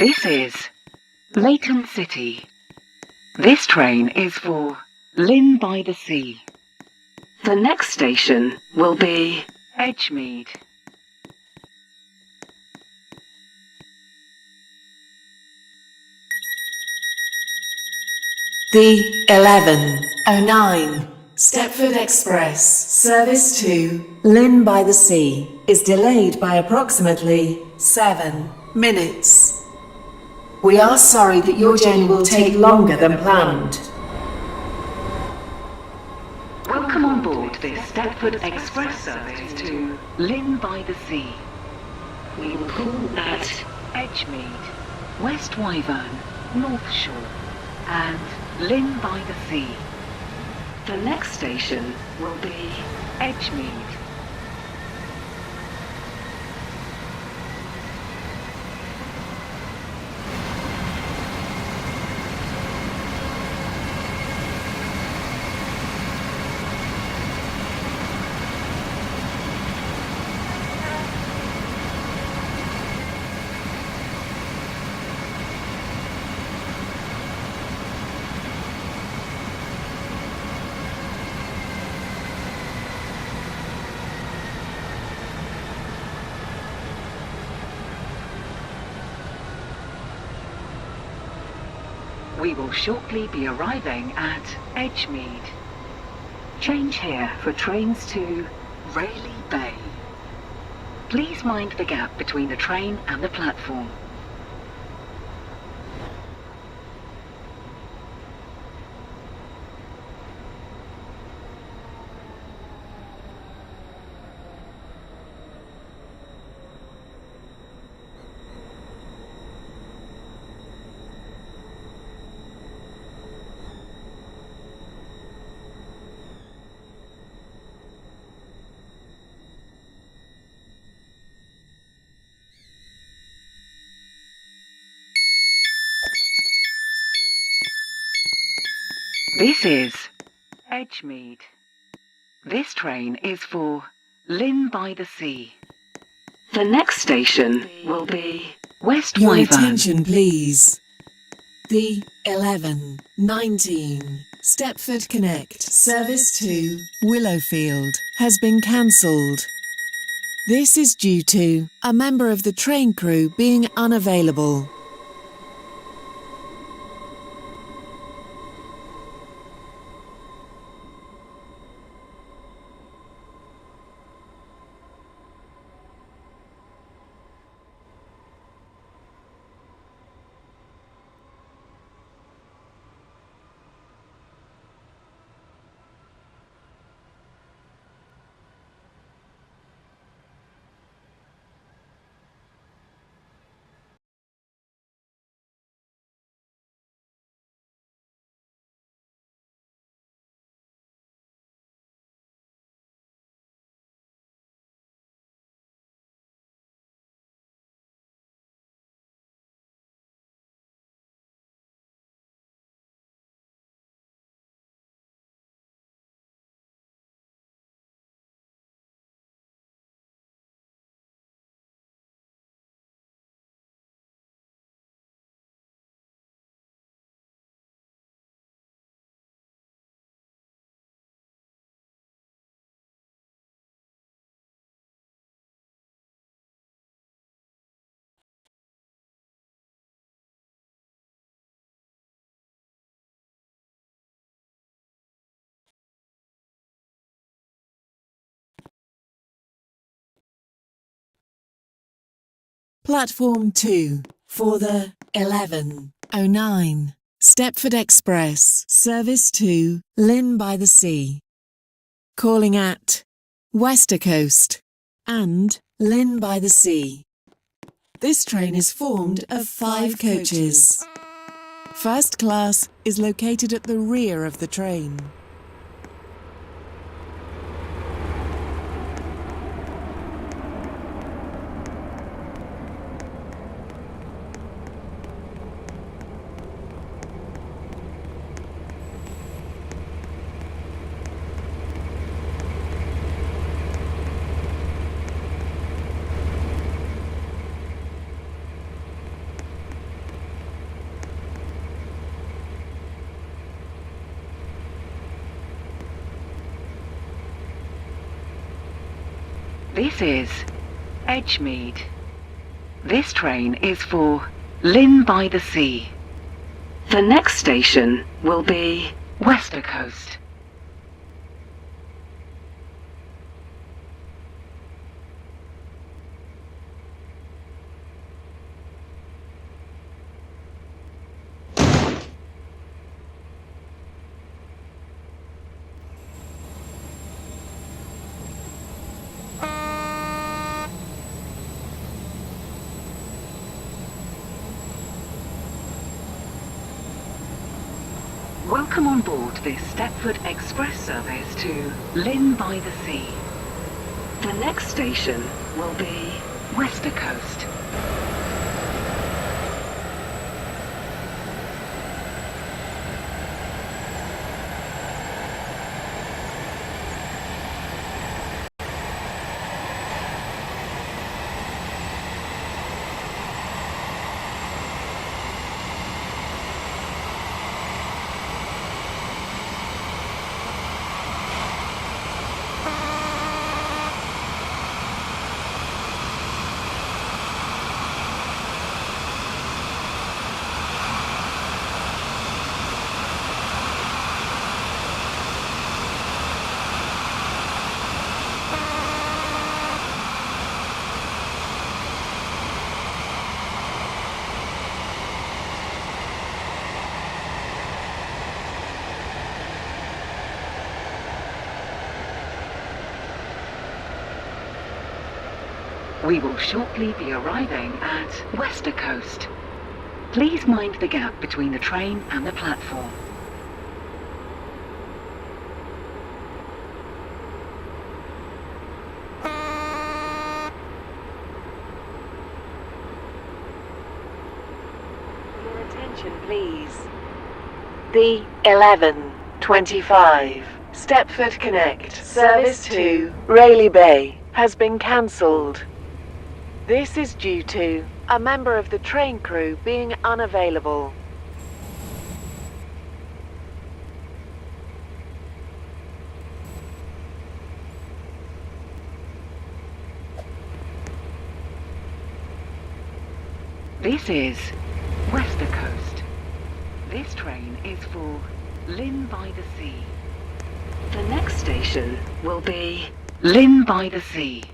This is Leighton City. This train is for Lynn by the Sea. The next station will be Edgemead. The 11:09 Stepford Express service to Lynn by the Sea is delayed by approximately 7 minutes. We are sorry that your journey will take longer than planned. Welcome on board this Stepford Express service to Lynn by the Sea. We will call at Edgemead, West Wyvern, North Shore, and Lynn by the Sea. The next station will be Edgemead. We will shortly be arriving at Edgemead. Change here for trains to Rayleigh Bay. Please mind the gap between the train and the platform. This is Edgemead. This train is for Lynn by the Sea. The next station will be West Your Wyvern. attention, please. The 11:19 Stepford Connect service to Willowfield has been cancelled. This is due to a member of the train crew being unavailable. Platform 2 for the 11:09 Stepford Express service to Lynn by the Sea. Calling at Westercoast and Lynn by the Sea. This train is formed of 5 coaches. First class is located at the rear of the train. This is Edgemead. This train is for Lynn by the Sea. The next station will be Westercoast. Welcome on board this Stepford Express service to Lynn by the Sea. The next station will be Westercoast. We will shortly be arriving at Westercoast. Please mind the gap between the train and the platform. Your attention, please. The 11:25 Stepford Connect service to Rayleigh Bay has been cancelled. This is due to a member of the train crew being unavailable. This is Westercoast. This train is for Lynn by the Sea. The next station will be Lynn by the Sea.